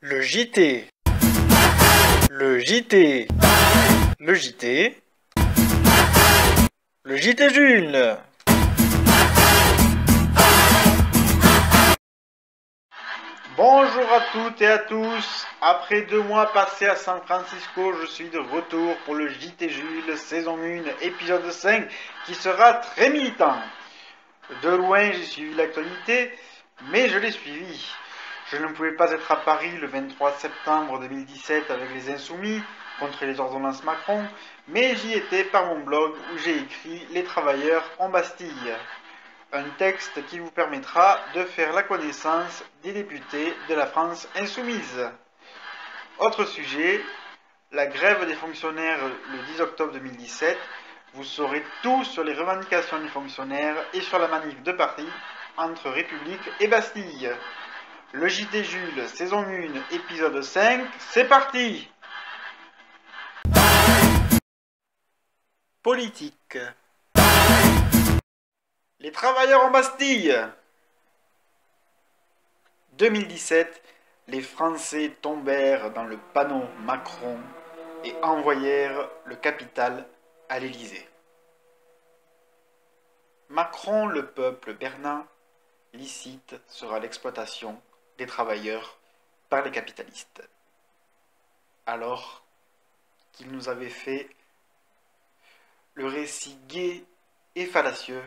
Le JT. Le JT. Le JT. Le JT Jules. Bonjour à toutes et à tous. Après 2 mois passés à San Francisco, je suis de retour pour le JT Jules, saison 1, épisode 5, qui sera très militant. De loin, j'ai suivi l'actualité, mais je l'ai suivi. Je ne pouvais pas être à Paris le 23 septembre 2017 avec les Insoumis contre les ordonnances Macron, mais j'y étais par mon blog où j'ai écrit « Les travailleurs en Bastille ». Un texte qui vous permettra de faire la connaissance des députés de la France insoumise. Autre sujet, la grève des fonctionnaires le 10 octobre 2017. Vous saurez tout sur les revendications des fonctionnaires et sur la manif de Paris entre République et Bastille. Le JT Jules, saison 1, épisode 5, c'est parti! Politique. Les travailleurs en Bastille. 2017, les Français tombèrent dans le panneau Macron et envoyèrent le capital à l'Élysée. Macron, le peuple bernin, licite sera l'exploitation des travailleurs par les capitalistes. Alors qu'il nous avait fait le récit gai et fallacieux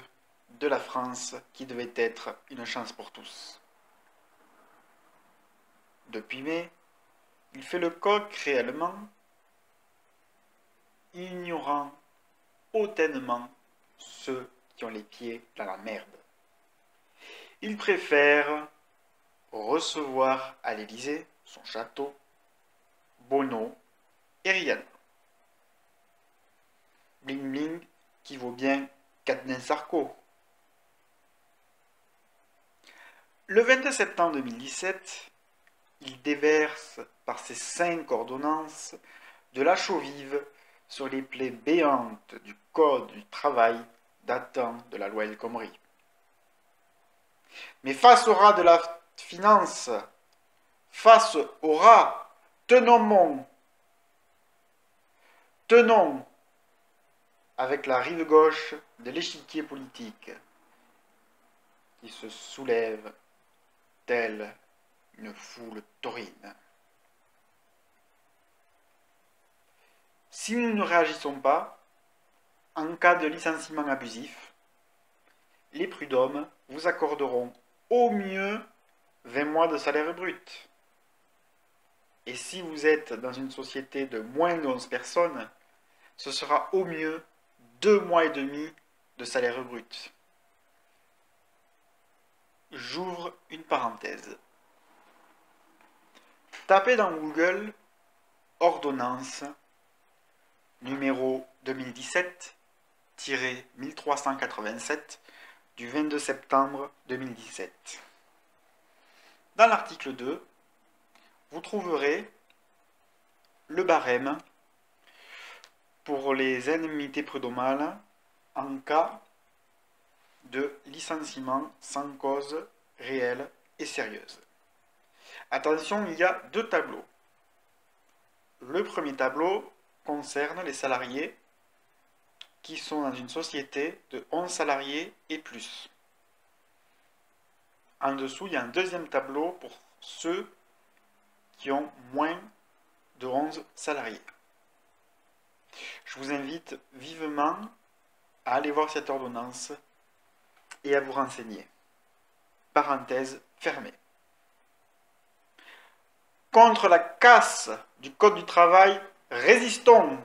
de la France qui devait être une chance pour tous. Depuis mai, il fait le coq réellement, ignorant hautainement ceux qui ont les pieds dans la merde. Il préfère recevoir à l'Élysée, son château, Bono et Rihanna. Bling bling qui vaut bien Cadenet Sarko. Le 22 septembre 2017, il déverse par ses 5 ordonnances de la chaux vive sur les plaies béantes du Code du travail datant de la loi El Khomri. Mais face au rat de la finance, face au rat, tenons avec la rive gauche de l'échiquier politique qui se soulève telle une foule taurine. Si nous ne réagissons pas, en cas de licenciement abusif, les prud'hommes vous accorderont au mieux 20 mois de salaire brut. Et si vous êtes dans une société de moins de 11 personnes, ce sera au mieux 2 mois et demi de salaire brut. J'ouvre une parenthèse. Tapez dans Google ordonnance numéro 2017-1387 du 22 septembre 2017. Dans l'article 2, vous trouverez le barème pour les indemnités prud'homales en cas de licenciement sans cause réelle et sérieuse. Attention, il y a 2 tableaux. Le premier tableau concerne les salariés qui sont dans une société de 11 salariés et plus. En dessous, il y a un deuxième tableau pour ceux qui ont moins de 11 salariés. Je vous invite vivement à aller voir cette ordonnance et à vous renseigner. Parenthèse fermée. Contre la casse du Code du travail, résistons.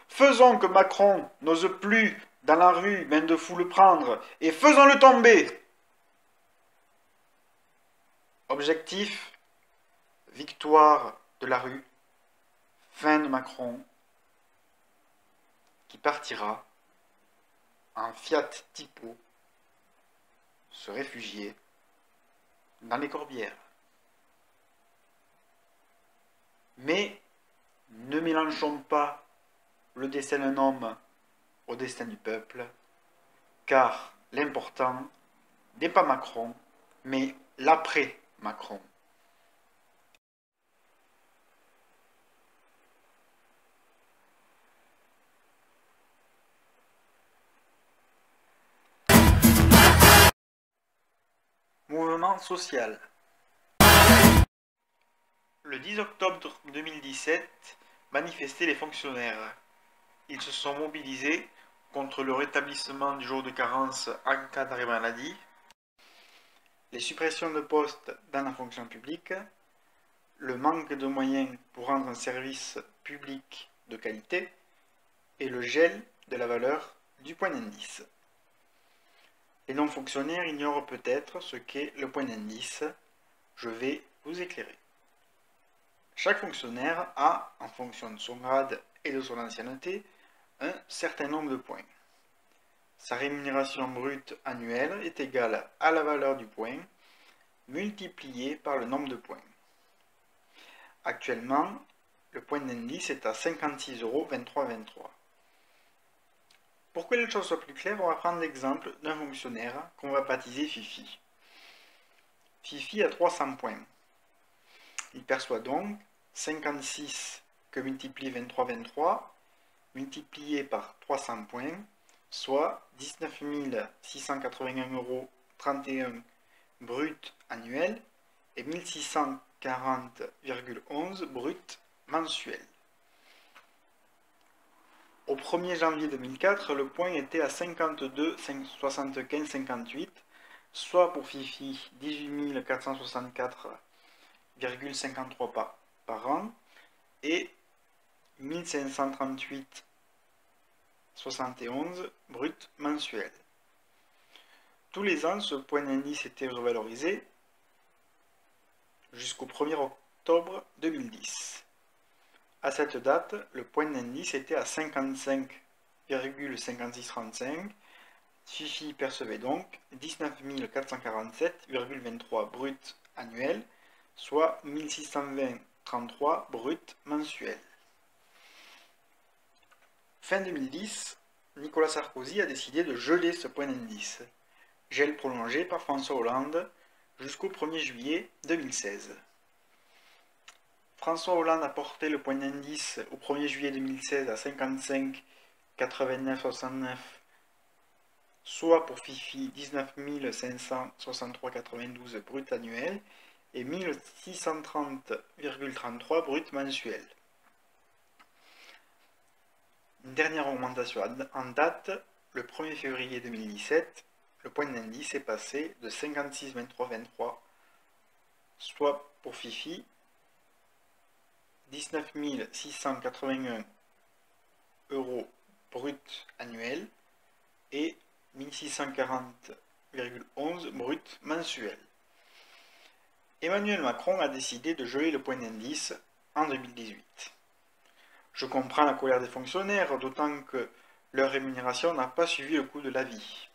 Faisons que Macron n'ose plus dans la rue main de fou le prendre et faisons-le tomber. Objectif, victoire de la rue, fin de Macron, qui partira en Fiat Tipo se réfugier dans les Corbières. Mais ne mélangeons pas le destin d'un homme au destin du peuple, car l'important n'est pas Macron, mais l'après-Macron. logement social. Le 10 octobre 2017, manifestaient les fonctionnaires. Ils se sont mobilisés contre le rétablissement du jour de carence en cas d'arrêt maladie, les suppressions de postes dans la fonction publique, le manque de moyens pour rendre un service public de qualité et le gel de la valeur du point d'indice. Les non-fonctionnaires ignorent peut-être ce qu'est le point d'indice. Je vais vous éclairer. Chaque fonctionnaire a, en fonction de son grade et de son ancienneté, un certain nombre de points. Sa rémunération brute annuelle est égale à la valeur du point multipliée par le nombre de points. Actuellement, le point d'indice est à 56,23 €. Pour que les choses soient plus claires, on va prendre l'exemple d'un fonctionnaire qu'on va baptiser Fifi. Fifi a 300 points. Il perçoit donc 56 que multiplie 23 multiplié par 300 points, soit 19 681,31 € brut annuel et 1640,11 € brut mensuel. Au 1er janvier 2004, le point était à 52,75,58, soit pour Fifi 18 464,53 € par an et 1538,71 € brut mensuel. Tous les ans, ce point d'indice était revalorisé jusqu'au 1er octobre 2010. À cette date, le point d'indice était à 55,5635. Fifi percevait donc 19 447,23 € brut annuel, soit 1620,33 € brut mensuel. Fin 2010, Nicolas Sarkozy a décidé de geler ce point d'indice, gel prolongé par François Hollande jusqu'au 1er juillet 2016. François Hollande a porté le point d'indice au 1er juillet 2016 à 55,8969, soit pour Fifi 19 563,92 € brut annuel et 1630,33 € brut mensuel. Une dernière augmentation en date, le 1er février 2017, le point d'indice est passé de 56,2323, soit pour Fifi 19 681 € brut annuel et 1640,11 € brut mensuel. Emmanuel Macron a décidé de geler le point d'indice en 2018. Je comprends la colère des fonctionnaires, d'autant que leur rémunération n'a pas suivi le coût de la vie.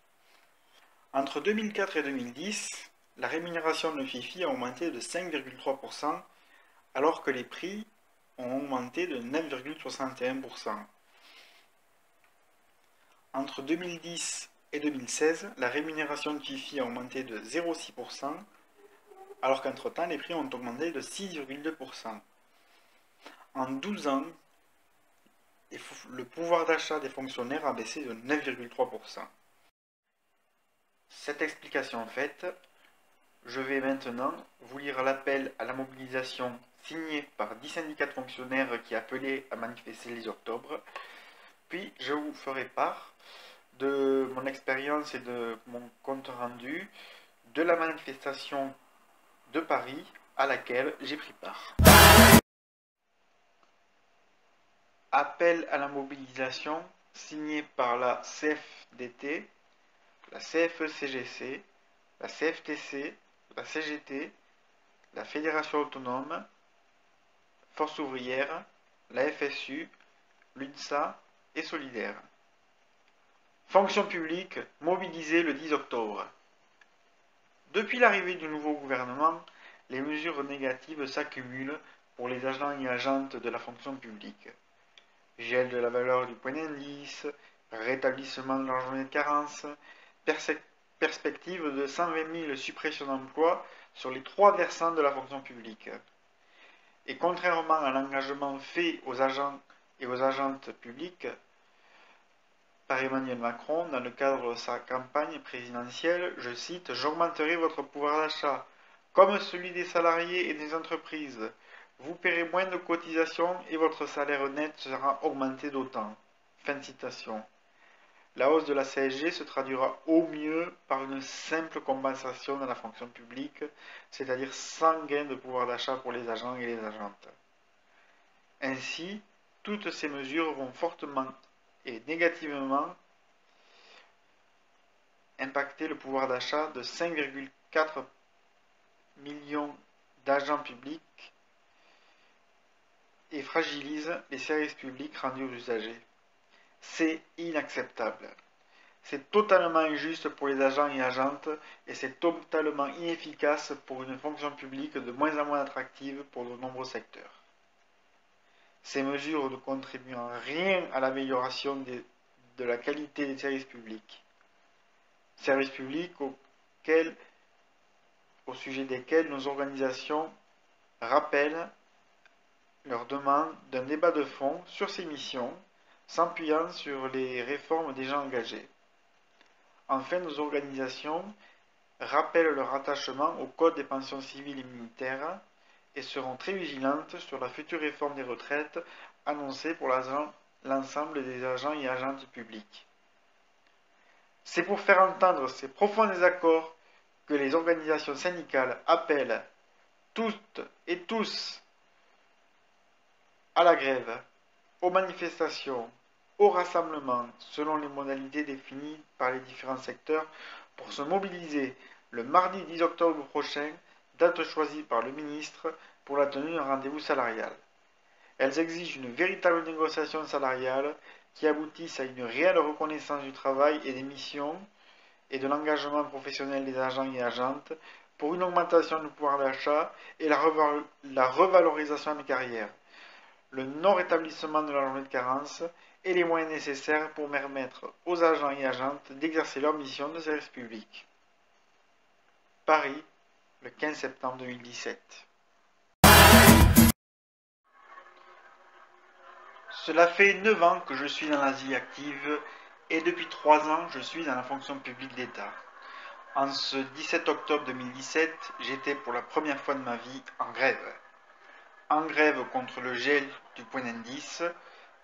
Entre 2004 et 2010, la rémunération de Fifi a augmenté de 5,3%, alors que les prix ont augmenté de 9,61%. Entre 2010 et 2016, la rémunération de Fifi a augmenté de 0,6%, alors qu'entre-temps, les prix ont augmenté de 6,2%. En 12 ans, le pouvoir d'achat des fonctionnaires a baissé de 9,3%. Cette explication faite, je vais maintenant vous lire l'appel à la mobilisation signé par 10 syndicats de fonctionnaires qui appelaient à manifester le 10 octobre. Puis je vous ferai part de mon expérience et de mon compte rendu de la manifestation de Paris à laquelle j'ai pris part. Appel à la mobilisation signé par la CFDT, la CFE-CGC, la CFTC, la CGT, la Fédération autonome, Force ouvrière, la FSU, l'UNSA et Solidaire. Fonction publique mobilisée le 10 octobre. Depuis l'arrivée du nouveau gouvernement, les mesures négatives s'accumulent pour les agents et agentes de la fonction publique. Gel de la valeur du point d'indice, rétablissement de la journée de carence, perspective de 120 000 suppressions d'emplois sur les 3 versants de la fonction publique. Et contrairement à l'engagement fait aux agents et aux agentes publiques, par Emmanuel Macron dans le cadre de sa campagne présidentielle, je cite, « J'augmenterai votre pouvoir d'achat, comme celui des salariés et des entreprises. Vous paierez moins de cotisations et votre salaire net sera augmenté d'autant. » Fin de citation. La hausse de la CSG se traduira au mieux par une simple compensation dans la fonction publique, c'est-à-dire sans gain de pouvoir d'achat pour les agents et les agentes. Ainsi, toutes ces mesures vont fortement et négativement impacter le pouvoir d'achat de 5,4 millions d'agents publics et fragilisent les services publics rendus aux usagers. C'est inacceptable. C'est totalement injuste pour les agents et agentes et c'est totalement inefficace pour une fonction publique de moins en moins attractive pour de nombreux secteurs. Ces mesures ne contribuent en rien à l'amélioration de la qualité des services publics. Services publics au sujet desquels nos organisations rappellent leur demande d'un débat de fond sur ces missions, s'appuyant sur les réformes déjà engagées. Enfin, nos organisations rappellent leur attachement au Code des pensions civiles et militaires et seront très vigilantes sur la future réforme des retraites annoncée pour l'ensemble des agents et agentes publics. C'est pour faire entendre ces profonds désaccords que les organisations syndicales appellent toutes et tous à la grève, aux manifestations, aux rassemblements, selon les modalités définies par les différents secteurs, pour se mobiliser le mardi 10 octobre prochain, date choisie par le ministre pour la tenue d'un rendez-vous salarial. Elles exigent une véritable négociation salariale qui aboutisse à une réelle reconnaissance du travail et des missions et de l'engagement professionnel des agents et agentes pour une augmentation du pouvoir d'achat et la revalorisation des carrières, le non-rétablissement de la journée de carence et les moyens nécessaires pour permettre aux agents et agentes d'exercer leur mission de service public. Paris, le 15 septembre 2017. Cela fait 9 ans que je suis dans la vie active et depuis 3 ans je suis dans la fonction publique d'État. En ce 17 octobre 2017, j'étais pour la première fois de ma vie en grève. En grève contre le gel du point d'indice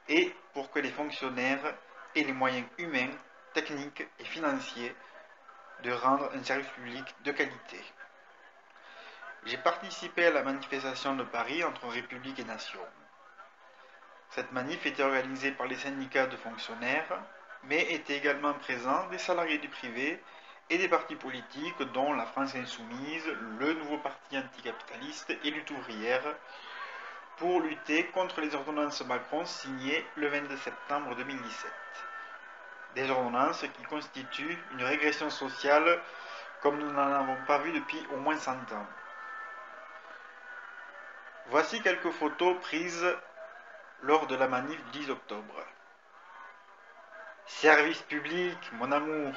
et pour que les fonctionnaires aient les moyens humains, techniques et financiers de rendre un service public de qualité. J'ai participé à la manifestation de Paris entre République et Nation. Cette manif était organisée par les syndicats de fonctionnaires, mais étaient également présents des salariés du privé et des partis politiques dont la France Insoumise, le nouveau parti anticapitaliste et Lutte ouvrière, pour lutter contre les ordonnances Macron signées le 22 septembre 2017. Des ordonnances qui constituent une régression sociale comme nous n'en avons pas vu depuis au moins 100 ans. Voici quelques photos prises lors de la manif du 10 octobre. Service public, mon amour.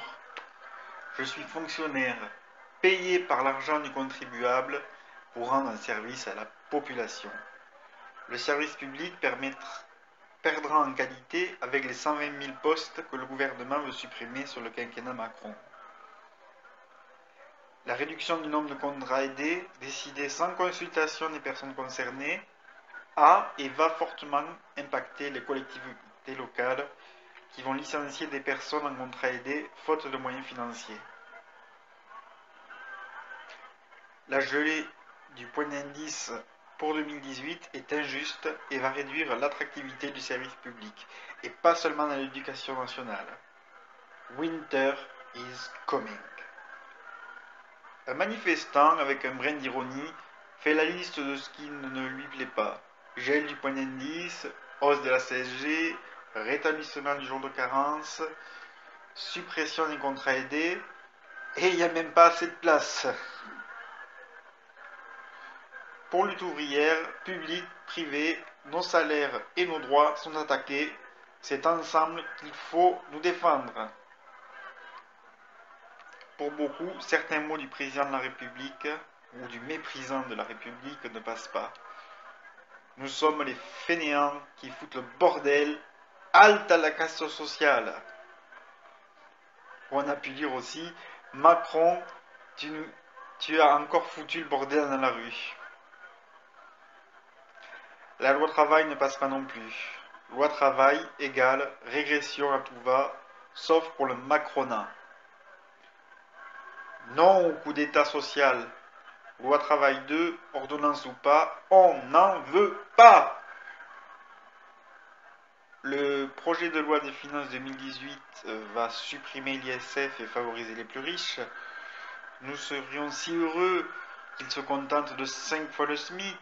Je suis fonctionnaire, payé par l'argent du contribuable pour rendre un service à la population. Le service public perdra en qualité avec les 120 000 postes que le gouvernement veut supprimer sur le quinquennat Macron. La réduction du nombre de contrats aidés, décidée sans consultation des personnes concernées, a et va fortement impacter les collectivités locales qui vont licencier des personnes en contrat aidé faute de moyens financiers. La gelée du point d'indice pour 2018 est injuste et va réduire l'attractivité du service public, et pas seulement dans l'éducation nationale. Winter is coming. Un manifestant, avec un brin d'ironie, fait la liste de ce qui ne lui plaît pas. Gel du point d'indice, hausse de la CSG, rétablissement du jour de carence, suppression des contrats aidés, et il n'y a même pas assez de place. Pour lutte ouvrière, public, privé, nos salaires et nos droits sont attaqués. C'est ensemble qu'il faut nous défendre. Pour beaucoup, certains mots du président de la République ou du méprisant de la République ne passent pas. Nous sommes les fainéants qui foutent le bordel. Halte à la casse sociale. On a pu dire aussi, Macron, tu as encore foutu le bordel dans la rue. La loi travail ne passe pas non plus. Loi travail égale régression à tout va, sauf pour le Macronat. Non au coup d'état social. Loi travail 2, ordonnance ou pas, on n'en veut pas. Le projet de loi des finances 2018 va supprimer l'ISF et favoriser les plus riches. Nous serions si heureux qu'ils se contentent de 5 fois le SMIC.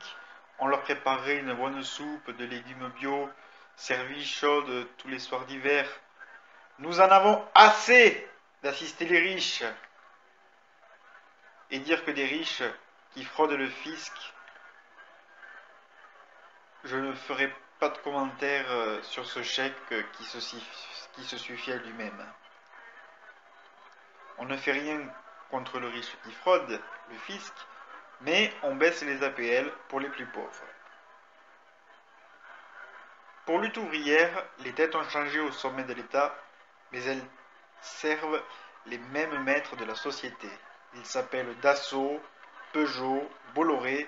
On leur préparerait une bonne soupe de légumes bio, servie chaude tous les soirs d'hiver. Nous en avons assez d'assister les riches. Et dire que des riches qui fraudent le fisc, je ne ferai pas de commentaire sur ce chèque qui se suffit à lui-même. On ne fait rien contre le riche qui fraude le fisc, mais on baisse les APL pour les plus pauvres. Pour lutte ouvrière, les têtes ont changé au sommet de l'État, mais elles servent les mêmes maîtres de la société. Ils s'appellent Dassault, Peugeot, Bolloré.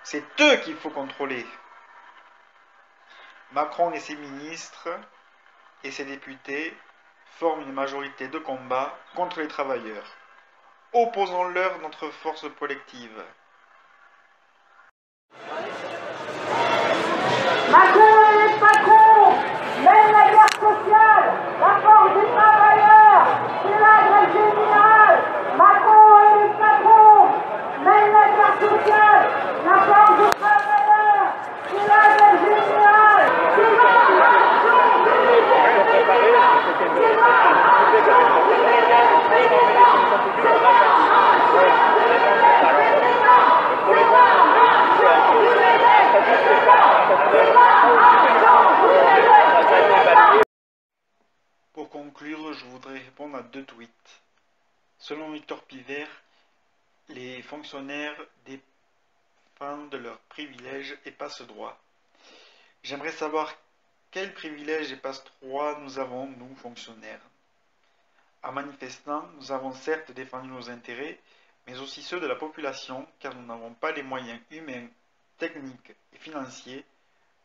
C'est eux qu'il faut contrôler. Macron et ses ministres et ses députés forment une majorité de combat contre les travailleurs. Opposons-leur notre force collective. Macron et les patrons mènent la guerre sociale, la force des travailleurs, c'est la grève générale. Macron et les patrons mènent la guerre sociale, la force des travailleurs, c'est la grève générale. C'est la nation Pour conclure, je voudrais répondre à 2 tweets. Selon Victor Pivert, les fonctionnaires dépendent de leurs privilèges et passe droit. J'aimerais savoir quels privilèges et passe droit nous avons, nous, fonctionnaires. En manifestant, nous avons certes défendu nos intérêts, mais aussi ceux de la population, car nous n'avons pas les moyens humains, techniques et financiers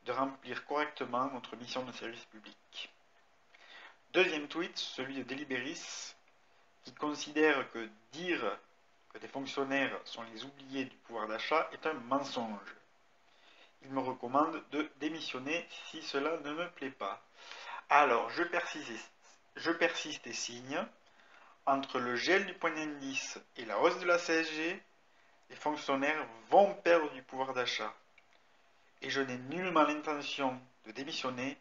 de remplir correctement notre mission de service public. Deuxième tweet, celui de Deliberis, qui considère que dire que les fonctionnaires sont les oubliés du pouvoir d'achat est un mensonge. Il me recommande de démissionner si cela ne me plaît pas. Alors, je persiste et signe. Entre le gel du point d'indice et la hausse de la CSG, les fonctionnaires vont perdre du pouvoir d'achat. Et je n'ai nullement l'intention de démissionner,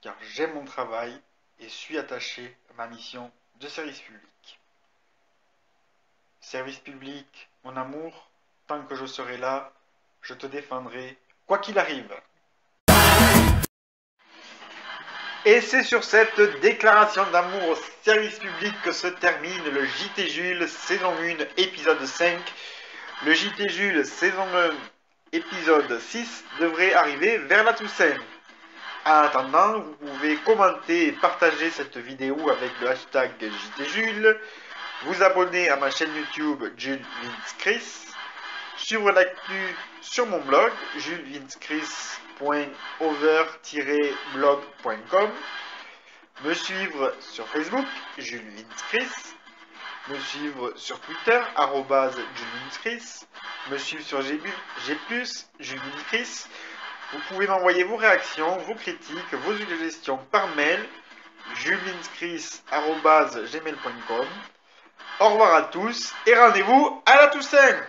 car j'aime mon travail et suis attaché à ma mission de service public. Service public, mon amour, tant que je serai là, je te défendrai, quoi qu'il arrive. Et c'est sur cette déclaration d'amour au service public que se termine le JT Jules, saison 1, épisode 5. Le JT Jules, saison 1, épisode 6, devrait arriver vers la Toussaint. En attendant, vous pouvez commenter et partager cette vidéo avec le hashtag JT Jules, vous abonner à ma chaîne YouTube Jules Vince Chris, suivre l'actu sur mon blog julesvince.over-blog.com, me suivre sur Facebook Jules Vince Chris, me suivre sur Twitter @JulesVinceChris, me suivre sur G+, Jules Vince Chris. Vous pouvez m'envoyer vos réactions, vos critiques, vos suggestions par mail julesvincechris@gmail.com. Au revoir à tous et rendez-vous à la Toussaint!